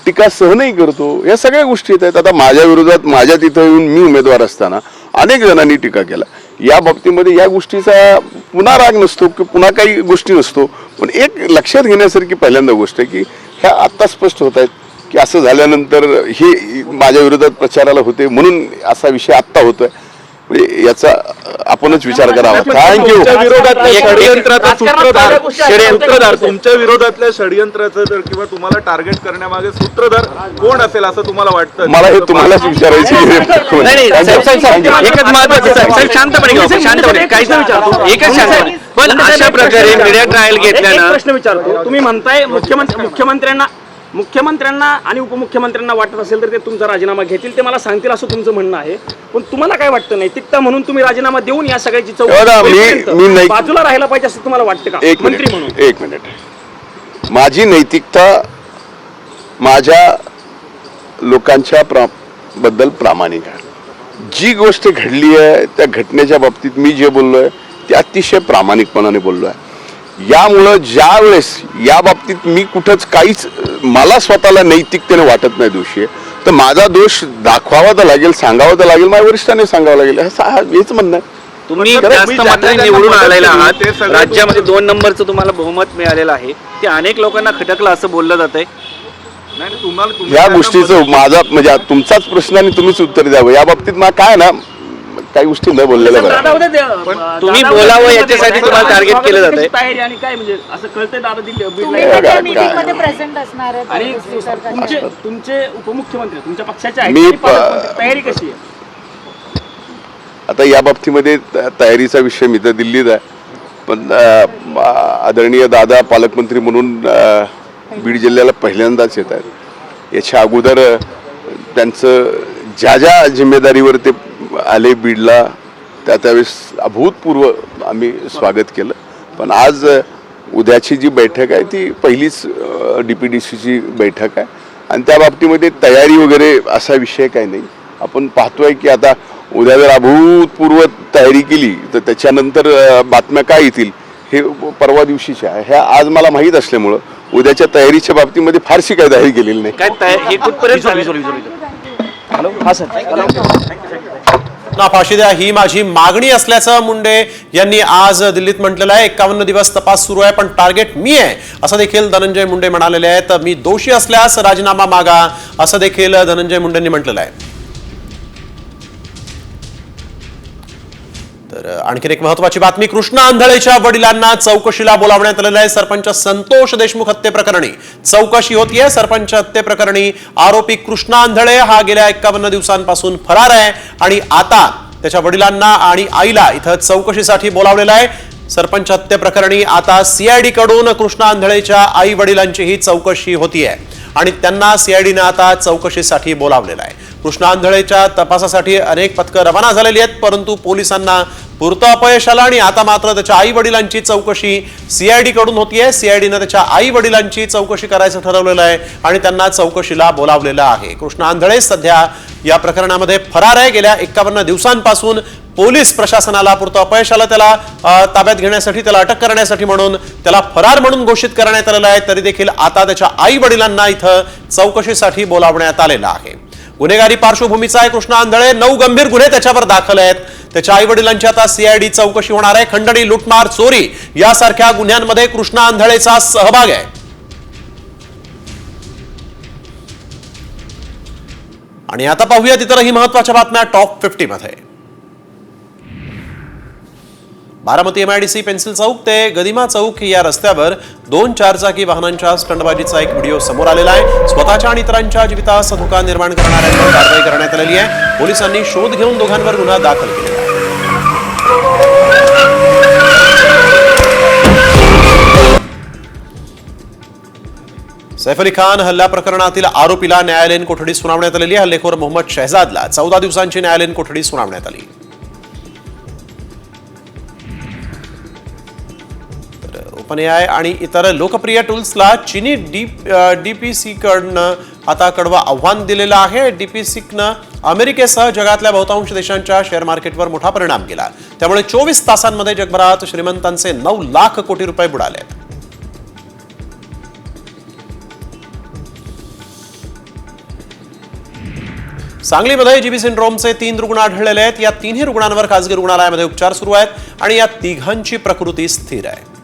टीका सहनही करतो. या सगळ्या गोष्टी येत आहेत. आता माझ्या विरोधात माझ्या तिथं येऊन मी उमेदवार असताना अनेक जणांनी टीका केला. या बाबतीमध्ये या गोष्टीचा पुन्हा राग नसतो की पुन्हा काही गोष्टी नसतो. पण एक लक्षात घेण्यासारखी पहिल्यांदा गोष्ट आहे की ह्या आत्ता स्पष्ट होत आहेत की असं झाल्यानंतर हे माझ्या विरोधात प्रचाराला होते म्हणून असा विषय आत्ता होतोय. म्हणजे याचा आपणच विचार करावा. थँक्यू. सूत्रधार तुमच्या विरोधातल्या षडयंत्राचं जर किंवा तुम्हाला टार्गेट करण्यामागे सूत्रधार कोण असेल असं तुम्हाला वाटतं? मला हे तुम्हालाच विचारायचं. एकच महत्वाचं शांतपणे काहीच नाही विचारतो. एकच शांतपणे. पण अशा प्रकारे मीडिया ट्रायल घेतल्यानं प्रश्न विचारतो. तुम्ही म्हणताय मुख्यमंत्र्यांना आणि उपमुख्यमंत्र्यांना वाटत असेल तर ते तुमचा राजीनामा घेतील, ते मला सांगतील असं तुमचं म्हणणं आहे. पण तुम्हाला काय वाटतं नैतिकता म्हणून तुम्ही राजीनामा देऊन या सगळ्याची चौकशी बाजूला राहायला पाहिजे असं तुम्हाला वाटतं का? मंत्री म्हणून एक मिनिट. माझी नैतिकता माझ्या लोकांच्या बद्दल प्रामाणिक आहे. जी गोष्ट घडली आहे त्या घटनेच्या बाबतीत मी जे बोललोय ते अतिशय प्रामाणिकपणाने बोललो आहे. यामुळं ज्या वेळेस या बाबतीत मी कुठंच काहीच मला स्वतःला नैतिकतेने वाटत नाही दोषी आहे तर माझा दोष दाखवावा तर लागेल, सांगावा तर लागेल, माझ्या वरिष्ठांनी सांगावं लागेल. हेच म्हणणं आहे. तुम्ही जास्त मतांनी निवडून आलेला आहात. राज्यामध्ये 2 नंबरचं तुम्हाला बहुमत मिळालेलं आहे. ते अनेक लोकांना खटकलं असं बोललं जात आहे. या गोष्टीचं माझा म्हणजे तुमचाच प्रश्न आणि तुम्हीच उत्तर द्यावं. या बाबतीत मला काय ना काही गोष्टी न बोललेल्या बरं. तुम्ही बोलावं याच्यासाठी तुम्हाला टार्गेट केलं जात आहे. तयारी आणि काय म्हणजे असं कळतंय दादा मीटिंगमध्ये प्रेझेंट असणार आणि आहे. तुमचे उपमुख्यमंत्री तुमच्या पक्षाचे आहेत, तयारी कशी आहे? आता या बाबतीमध्ये तयारीचा विषय मी तर दिल्लीत आहे. पण आदरणीय दादा पालकमंत्री म्हणून बीड जिल्ह्याला पहिल्यांदाच येत आहेत. याच्या अगोदर त्यांचं ज्या ज्या जिम्मेदारीवर ते आले बीडला त्यावेळेस अभूतपूर्व आम्ही स्वागत केलं. पण आज उद्याची जी बैठक आहे ती पहिलीच DPDCची बैठक आहे आणि त्या बाबतीमध्ये तयारी वगैरे असा विषय काही नाही. आपण पाहतोय की आता उद्या जर अभूतपूर्व तयारी केली तर त्याच्यानंतर बातम्या काय येतील हे परवा दिवशीच्या आहे. ह्या आज मला माहीत असल्यामुळं उद्याच्या तयारीच्या बाबतीमध्ये फारशी काही तयारी केलेली नाही. काय हे कुठपर्यंत ना फाशी द्या ही माझी मागणी असल्याचं मुंडे यांनी आज दिल्लीत म्हटलेलं आहे. 51 दिवस तपास सुरू आहे पण टार्गेट मी आहे असं देखील धनंजय मुंडे म्हणालेले आहेत. मी दोषी असल्यास राजीनामा मागा असं देखील धनंजय मुंडेंनी म्हटलेलं आहे. तर आणखी एक महत्वाची बातमी. कृष्णा आंधळेच्या वडिलांना चौकशीला बोलावण्यात आलेलं आहे. सरपंच संतोष देशमुख हत्येप्रकरणी चौकशी होतीये. सरपंच हत्येप्रकरणी आरोपी कृष्णा आंधळे हा गेल्या 51 दिवसांपासून फरार आहे आणि आता त्याच्या वडिलांना आणि आईला इथं चौकशीसाठी बोलावलेलं आहे. सरपंच हत्येप्रकरणी आता CID कडून कृष्णा आंधळेच्या आई वडिलांची ही चौकशी होतीये आणि त्यांना CIDने आता चौकशीसाठी बोलावलेलं आहे. कृष्णा आंधळेच्या तपासासाठी अनेक पथकं रवाना झालेली आहेत परंतु पोलिसांना पुरतं अपयश आलं आणि आता मात्र त्याच्या आई वडिलांची चौकशी CID कडून होतीये. CIDने त्याच्या आई वडिलांची चौकशी करायचं ठरवलेलं आहे आणि त्यांना चौकशीला बोलावलेलं आहे. कृष्णा आंधळे सध्या या प्रकरणामध्ये फरार आहे. गेल्या 51 दिवसांपासून पोलीस प्रशासनाला पुरतं अपयश आलं त्याला ताब्यात घेण्यासाठी, त्याला अटक करण्यासाठी म्हणून त्याला फरार म्हणून घोषित करण्यात आलेलं आहे. तरी देखील आता त्याच्या आई वडिलांना इथं चौकशीसाठी बोलावण्यात आलेलं आहे. गुन्हेगारी पार्श्वभूमीचा आहे कृष्णा आंधळे, 9 गंभीर गुन्हे त्याच्यावर दाखल आहेत. त्याच्या आई वडिलांची आता सीआयडी चौकशी होणार आहे. खंडणी, लुटमार, चोरी यासारख्या गुन्ह्यांमध्ये कृष्णा आंधळेचा सहभाग आहे. आणि आता पाहूयात इतरही महत्वाच्या बातम्या टॉप 50 मध्ये. बारामती MIDC पेन्सिल चौक ते गदिमा चौक या रस्त्यावर 2 चारचाकी वाहनांच्या स्टंटबाजीचा एक व्हिडिओ समोर आलेला आहे. स्वतःच्या आणि इतरांच्या जीवितास धोका निर्माण करणाऱ्यांवर कारवाई करण्यात आलेली आहे. पोलिसांनी शोध घेऊन दोघांवर गुन्हा दाखल केला आहे. सैफ अली खान हल्ला प्रकरणातील आरोपीला न्यायालयीन कोठडी सुनावण्यात आलेली आहे. हल्लेखोर मोहम्मद शहजादला 14 दिवसांची न्यायालयीन कोठडी सुनावण्यात आली. OpenAI आणि इतर लोकप्रिय टूल्सला चीनी DeepSeek कडनं आता कडवं आव्हान दिलेलं आहे. DeepSeekनं अमेरिकेसह जगातल्या बहुतांश देशांच्या शेअर मार्केटवर मोठा परिणाम केला. त्यामुळे 24 तासांमध्ये जगभरात श्रीमंतांचे 9 लाख कोटी रुपये बुडाले. सांगलीमध्ये जीबी सिंड्रोमचे 3 रुग्ण आढळलेले आहेत. या 3ही रुग्णांवर खासगी रुग्णालयामध्ये उपचार सुरू आहेत आणि या तिघांची प्रकृती स्थिर आहे.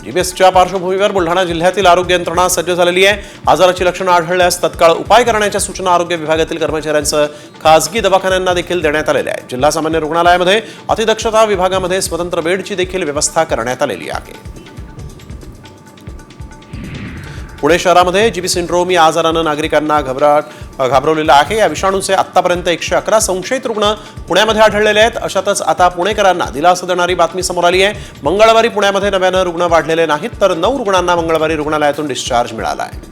जीबीएसच्या पार्श्वभूमीवर बुलढाणा जिल्ह्यातील आरोग्य यंत्रणा सज्ज झालेली आहे. आजाराची लक्षणं आढळल्यास तत्काळ उपाय करण्याच्या सूचना आरोग्य विभागातील कर्मचाऱ्यांसह खासगी दवाखान्यांना देखील देण्यात आलेल्या आहेत. जिल्हा सामान्य रुग्णालयामध्ये अतिदक्षता विभागामध्ये स्वतंत्र बेडची देखील व्यवस्था करण्यात आलेली आहे. पुणे शहरामध्ये जीबी सिंड्रोम या आजारानं नागरिकांना घाबरवलेलं आहे. या विषाणूचे आतापर्यंत 111 संशयित रुग्ण पुण्यामध्ये आढळलेले आहेत. अशातच आता पुणेकरांना दिलासा देणारी बातमी समोर आली आहे. मंगळवारी पुण्यामध्ये नव्यानं रुग्ण वाढलेले नाहीत, तर 9 रुग्णांना मंगळवारी रुग्णालयातून डिस्चार्ज मिळाला आहे.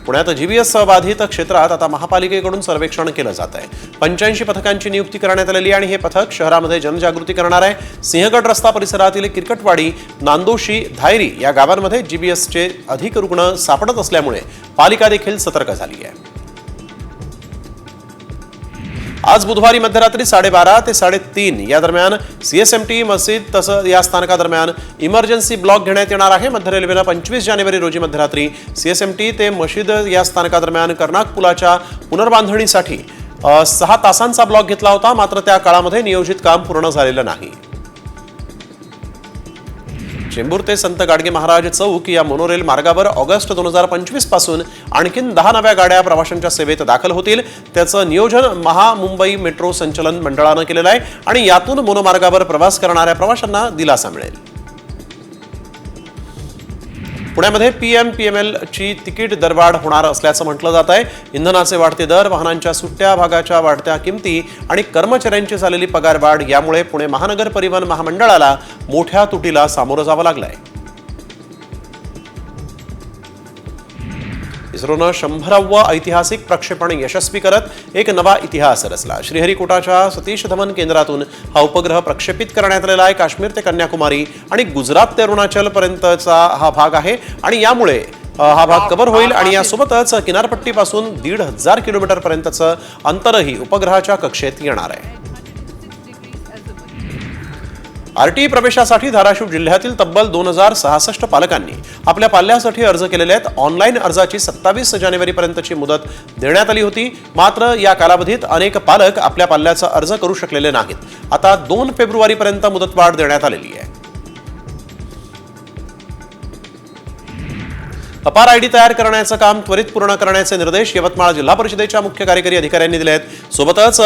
पुण्यात जीबीएस बाधित क्षेत्रात आता महापालिकेकडून सर्वेक्षण केलं जात आहे. 85 पथकांची नियुक्ती करण्यात आलेली आणि हे पथक शहरामध्ये जनजागृती करणार आहे. सिंहगड रस्ता परिसरातील किरकटवाडी, नांदोशी, धायरी या गावांमध्ये जीबीएसचे अधिक रुग्ण सापडत असल्यामुळे पालिका देखील सतर्क झाली आहे. आज बुधवारी मध्यरात्री 12:30 ते 3:30 या दरम्यान CSMT मस्जिद तसंच या स्थानकादरम्यान इमर्जन्सी ब्लॉक घेण्यात येणार आहे. मध्य रेल्वेनं 25 जानेवारी रोजी मध्यरात्री CSMT ते मस्जिद या स्थानकादरम्यान कर्नाक पुलाच्या पुनर्बांधणीसाठी 6 तासांचा ब्लॉक घेतला होता. मात्र त्या काळामध्ये नियोजित काम पूर्ण झालेलं नाही. चेंबूर ते संत गाडगे महाराज चौक या मोनोरेल मार्गावर ऑगस्ट 2025 पासून आणखीन 10 नव्या गाड्या प्रवाशांच्या सेवेत दाखल होतील. त्याचं नियोजन मुंबई मेट्रो संचलन मंडळानं केलेलं आहे आणि यातून मोनोमार्गावर प्रवास करणाऱ्या प्रवाशांना दिलासा मिळेल. पुण्यामध्ये PM-PML ची तिकीट दरवाढ होणार असल्याचं म्हटलं जात आहे. इंधनाचे वाढते दर, वाहनांच्या सुट्ट्या भागाच्या वाढत्या किमती आणि कर्मचाऱ्यांची झालेली पगारवाढ यामुळे पुणे महानगर परिवहन महामंडळाला मोठ्या तुटीला सामोरं जावं लागलंय. इस्रोनं 100वे ऐतिहासिक प्रक्षेपण यशस्वी करत एक नवा इतिहास रचला. श्रीहरिकोटाच्या सतीश धवन केंद्रातून हा उपग्रह प्रक्षेपित करण्यात आलेला आहे. काश्मीर ते कन्याकुमारी आणि गुजरात ते अरुणाचल पर्यंतचा हा भाग आहे आणि यामुळे हा भाग कव्हर होईल आणि यासोबतच किनारपट्टीपासून 1,500 किलोमीटर पर्यंतचं अंतरही उपग्रहाच्या कक्षेत येणार आहे. RTE प्रवेशासाठी धाराशिव जिल्ह्यातील तब्बल 2066 पालकांनी आपल्या पाल्यासाठी अर्ज केलेले आहेत. ऑनलाईन अर्जाची 27 जानेवारीपर्यंतची मुदत देण्यात आली होती. मात्र या कालावधीत अनेक पालक आपल्या पाल्याचा अर्ज करू शकलेले नाहीत. आता 2 फेब्रुवारीपर्यंत मुदतवाढ देण्यात आलेली आहे. अपार ID तयार करण्याचं काम त्वरित पूर्ण करण्याचे निर्देश यवतमाळ जिल्हा परिषदेच्या मुख्य कार्यकारी अधिकाऱ्यांनी दिले आहेत. सोबतच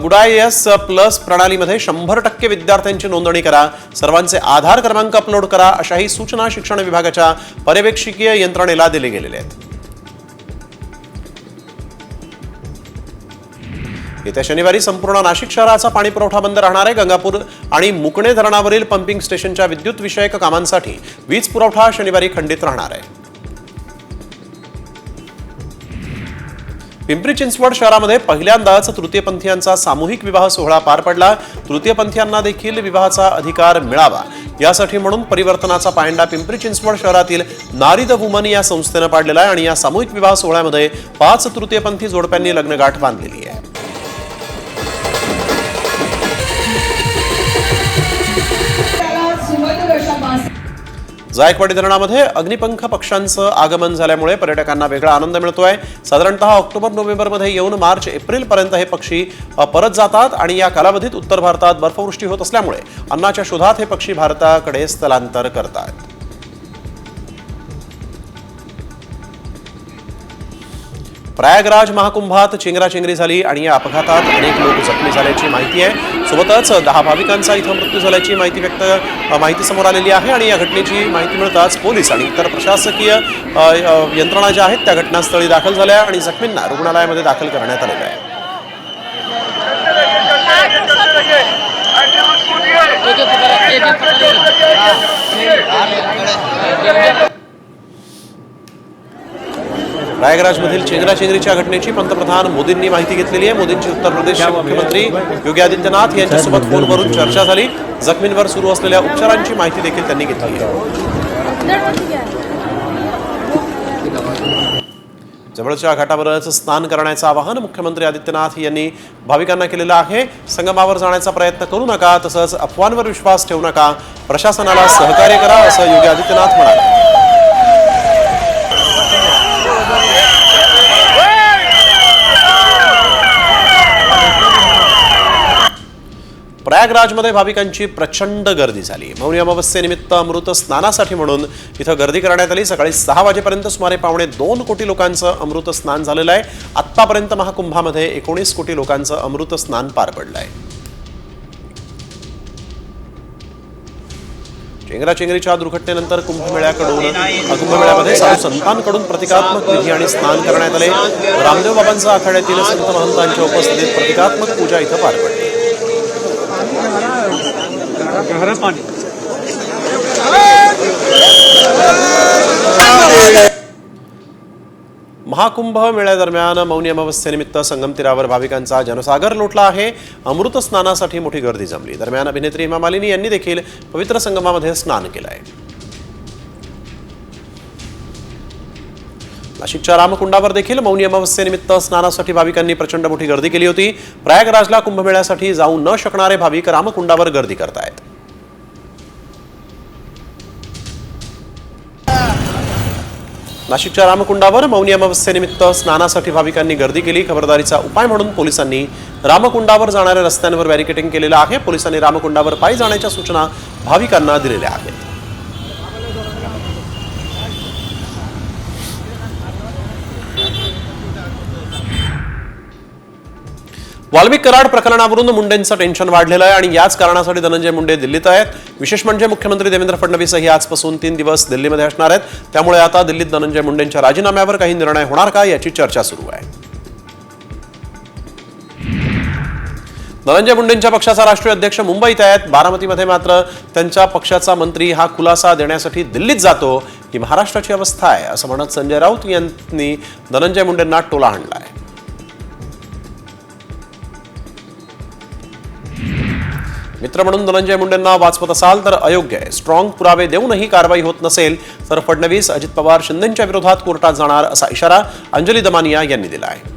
गुडायस प्लस प्रणालीमध्ये 100% विद्यार्थ्यांची नोंदणी करा, सर्वांचे आधार क्रमांक अपलोड करा अशाही सूचना शिक्षण विभागाच्या पर्यवेक्षकीय यंत्रणेला दिले गेलेले आहेत. येत्या शनिवारी संपूर्ण नाशिक शहराचा पाणी पुरवठा बंद राहणार आहे. गंगापूर आणि मुकणे धरणावरील पंपिंग स्टेशनच्या विद्युत विषयक कामांसाठी वीज पुरवठा शनिवारी खंडित राहणार आहे. पिंपरी चिंचवड शहरामध्ये पहिल्यांदाच तृतीयपंथीयांचा सामूहिक विवाह सोहळा पार पडला. तृतीयपंथीयांना देखील विवाहाचा अधिकार मिळावा यासाठी म्हणून परिवर्तनाचा पायंडा पिंपरी चिंचवड शहरातील नारी द वुमन या संस्थेनं पाडलेला आहे आणि या सामूहिक विवाह सोहळ्यामध्ये 5 तृतीयपंथी जोडप्यांनी लग्नगाठ बांधलेली आहे. जायकवाडी धरणामध्ये अग्निपंख पक्ष्यांचं आगमन झाल्यामुळे पर्यटकांना वेगळा आनंद मिळतोय. साधारणतः ऑक्टोबर-नोव्हेंबरमध्ये येऊन मार्च-एप्रिलपर्यंत हे पक्षी परत जातात आणि या कालावधीत उत्तर भारतात बर्फवृष्टी होत असल्यामुळे अन्नाच्या शोधात हे पक्षी भारताकडे स्थलांतर करतात. प्रयागराज महाकुंभात चेंगराचेंगरी झाली आणि या अपघातात अनेक लोक जखमी झाल्याची माहिती आहे. सोबतच 10 भाविकांचा इथं मृत्यू झाल्याची माहिती समोर आलेली आहे आणि या घटनेची माहिती मिळताच पोलीस आणि इतर प्रशासकीय यंत्रणा ज्या आहेत त्या घटनास्थळी दाखल झाल्या आणि जखमींना रुग्णालयामध्ये दाखल करण्यात आलेलं आहे. प्रयागराजमधील चेंगराचेंगरीच्या घटनेची पंतप्रधान मोदींनी माहिती घेतलेली आहे. मोदींची उत्तर प्रदेशचे मुख्यमंत्री योगी आदित्यनाथ यांच्यासोबत फोनवरून चर्चा झाली. जखमींवर सुरू असलेल्या उपचारांची माहिती देखील त्यांनी घेतली आहे. जवळच्या घाटावरच स्नान करण्याचं आवाहन मुख्यमंत्री आदित्यनाथ यांनी भाविकांना केलेलं आहे. संगमावर जाण्याचा प्रयत्न करू नका, तसंच अफवांवर विश्वास ठेवू नका, प्रशासनाला सहकार्य करा असं योगी आदित्यनाथ म्हणाले. प्रयागराजमध्ये भाविकांची प्रचंड गर्दी झाली. मौनी अमावस्येनिमित्त अमृत स्नानासाठी म्हणून इथं गर्दी करण्यात आली. सकाळी 6 वाजेपर्यंत सुमारे 2.25 कोटी लोकांचं अमृत स्नान झालेलं आहे. आत्तापर्यंत महाकुंभामध्ये 19 कोटी लोकांचं अमृत स्नान पार पडलं आहे. चेंगराचेंगरीच्या दुर्घटनेनंतर कुंभमेळ्यामध्ये साधू संतांकडून प्रतिकात्मक विधी आणि स्नान करण्यात आले. रामदेव बाबांचा आखाड्यातील संत महंतांच्या उपस्थितीत प्रतिकात्मक पूजा इथं पार पडली. महाकुंभ मेळ्यादरम्यान मौनी अमावस्येनिमित्त संगम तीरावर भाविकांचा जनसागर लोटला आहे. अमृत स्नानासाठी मोठी गर्दी जमली. दरम्यान अभिनेत्री हेमा मालिनी यांनी देखील पवित्र संगमामध्ये स्नान केलं आहे. नाशिकच्या रामकुंडावर देखील मौनी अमावस्येनिमित्त स्नानासाठी भाविकांनी प्रचंड मोठी गर्दी केली होती. प्रयागराजला कुंभमेळ्यासाठी जाऊ न शकणारे भाविक रामकुंडावर गर्दी करतायत. नाशिकच्या रामकुंडावर मौनी अमावस्येनिमित्त स्नानासाठी भाविकांनी गर्दी केली. खबरदारीचा उपाय म्हणून पोलिसांनी रामकुंडावर जाणाऱ्या रस्त्यांवर बॅरिकेडिंग केलेलं आहे. पोलिसांनी रामकुंडावर पायी जाण्याच्या सूचना भाविकांना दिलेल्या आहेत. वाल्मिक कराड प्रकरणावरून मुंडेंचं टेन्शन वाढलेलं आहे आणि याच कारणासाठी धनंजय मुंडे दिल्लीत आहेत. विशेष म्हणजे मुख्यमंत्री देवेंद्र फडणवीसही आजपासून 3 दिवस दिल्लीमध्ये असणार आहेत. त्यामुळे आता दिल्लीत धनंजय मुंडेंच्या राजीनाम्यावर काही निर्णय होणार का याची चर्चा सुरू आहे. धनंजय मुंडेंच्या पक्षाचा राष्ट्रीय अध्यक्ष मुंबईत आहेत. बारामतीमध्ये मात्र त्यांच्या पक्षाचा मंत्री हा खुलासा देण्यासाठी दिल्लीत जातो ही महाराष्ट्राची अवस्था आहे असं म्हणत संजय राऊत यांनी धनंजय मुंडेंना टोला हाणला आहे. मित्र म्हणून धनंजय मुंडेंना वाचवत असाल तर अयोग्य आहे. स्ट्रॉंग पुरावे देऊनही कारवाई होत नसेल तर फडणवीस, अजित पवार, शिंदेंच्या विरोधात कोर्टात जाणार असा इशारा अंजली दमानिया यांनी दिला आहे.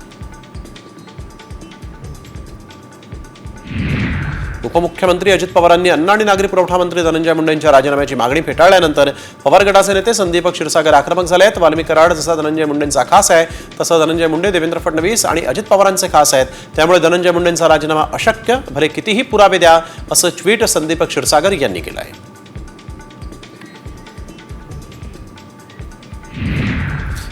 उपमुख्यमंत्री अजित पवारांनी अन्न आणि नागरी पुरवठा मंत्री धनंजय मुंडेंच्या राजीनाम्याची मागणी फेटाळल्यानंतर पवार गटाचे नेते संदीप क्षीरसागर आक्रमक झाले आहेत. वाल्मिक कराड जसा धनंजय मुंडेंचा खास आहे तसं धनंजय मुंडे देवेंद्र फडणवीस आणि अजित पवारांचे खास आहेत. त्यामुळे धनंजय मुंडेंचा राजीनामा अशक्य, भले कितीही पुरावे द्या असं ट्विट संदीप क्षीरसागर यांनी केलं आहे.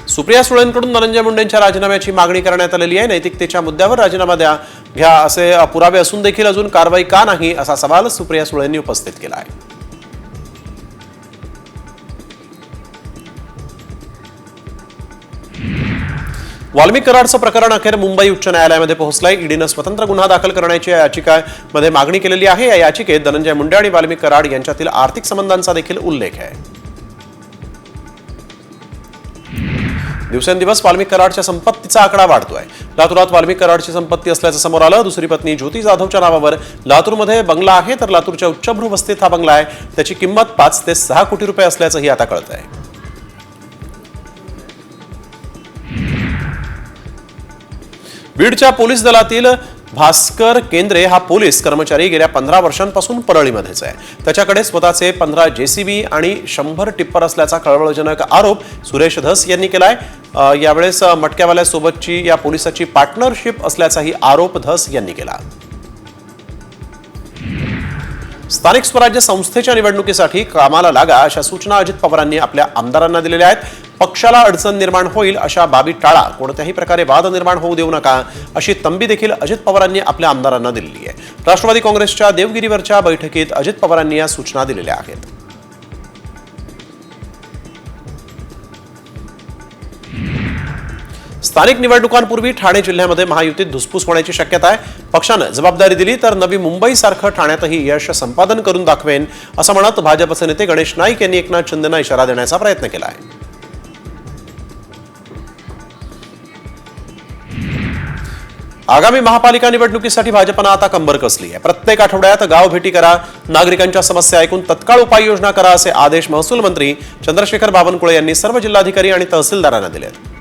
सुप्रिया सुळेंकडून धनंजय मुंडेंच्या राजीनाम्याची मागणी करण्यात आलेली आहे. नैतिकतेच्या मुद्द्यावर राजीनामा घ्या असे पुरावे असून देखील अजून कारवाई का नाही असा सवाल सुप्रिया सुळेंनी उपस्थित केला आहे. वाल्मिक कराडचं प्रकरण अखेर मुंबई उच्च न्यायालयामध्ये पोहोचलंय. ईडीनं स्वतंत्र गुन्हा दाखल करण्याची याचिकेमध्ये मागणी केलेली आहे. या याचिकेत धनंजय मुंडे आणि वाल्मिक कराड यांच्यातील आर्थिक संबंधांचा देखील उल्लेख आहे. दिवसेंदिवस वाल्मिक कराडच्या संपत्तीचा आकडा वाढतोय. लातूरात वाल्मिक कराडची संपत्ती असल्याचं समोर आलं. दुसरी पत्नी ज्योती जाधवच्या नावावर लातूरमध्ये बंगला आहे तर लातूरच्या उच्चभ्रू वस्तीत हा बंगला आहे. त्याची किंमत 5 ते 6 कोटी रुपये असल्याचंही आता कळत आहे. बीडच्या पोलीस दलातील भास्कर केंद्रे हा पोलीस कर्मचारी गेल्या 15 वर्षांपासून परळीमध्येच आहे. त्याच्याकडे स्वतःचे 15 जेसीबी आणि 100 टिप्पर असल्याचा कळवळजनक आरोप सुरेश धस यांनी केलाय. यावेळेस मटक्यावाल्यासोबतची या पोलिसाची पार्टनरशिप असल्याचाही आरोप धस यांनी केला. स्थानिक स्वराज्य संस्थेच्या निवडणुकीसाठी कामाला लागा अशा सूचना अजित पवारांनी आपल्या आमदारांना दिलेल्या आहेत. पक्षाला अडचण निर्माण होईल अशा बाबी टाळा, कोणत्याही प्रकारे वाद निर्माण होऊ देऊ नका अशी तंबी देखील अजित पवारांनी आपल्या आमदारांना दिलेली आहे. राष्ट्रवादी काँग्रेसच्या देवगिरीवरच्या बैठकीत अजित पवारांनी या सूचना दिलेल्या आहेत. स्थानिक निवडणुकांपूर्वी ठाणे जिल्ह्यामध्ये महायुतीत धुसफूस होण्याची शक्यता आहे. पक्षानं जबाबदारी दिली तर नवी मुंबईसारखं ठाण्यातही यश संपादन करून दाखवेन असं म्हणत भाजपचे नेते गणेश नाईक यांनी एकनाथ शिंदेंना इशारा देण्याचा प्रयत्न केला आहे. आगामी महापालिका निवडणुकीसाठी भाजपनं आता कंबर कसली आहे. प्रत्येक आठवड्यात गाव भेटी करा, नागरिकांच्या समस्या ऐकून तत्काळ उपाययोजना करा असे आदेश महसूल मंत्री चंद्रशेखर बावनकुळे यांनी सर्व जिल्हाधिकारी आणि तहसीलदारांना दिलेत.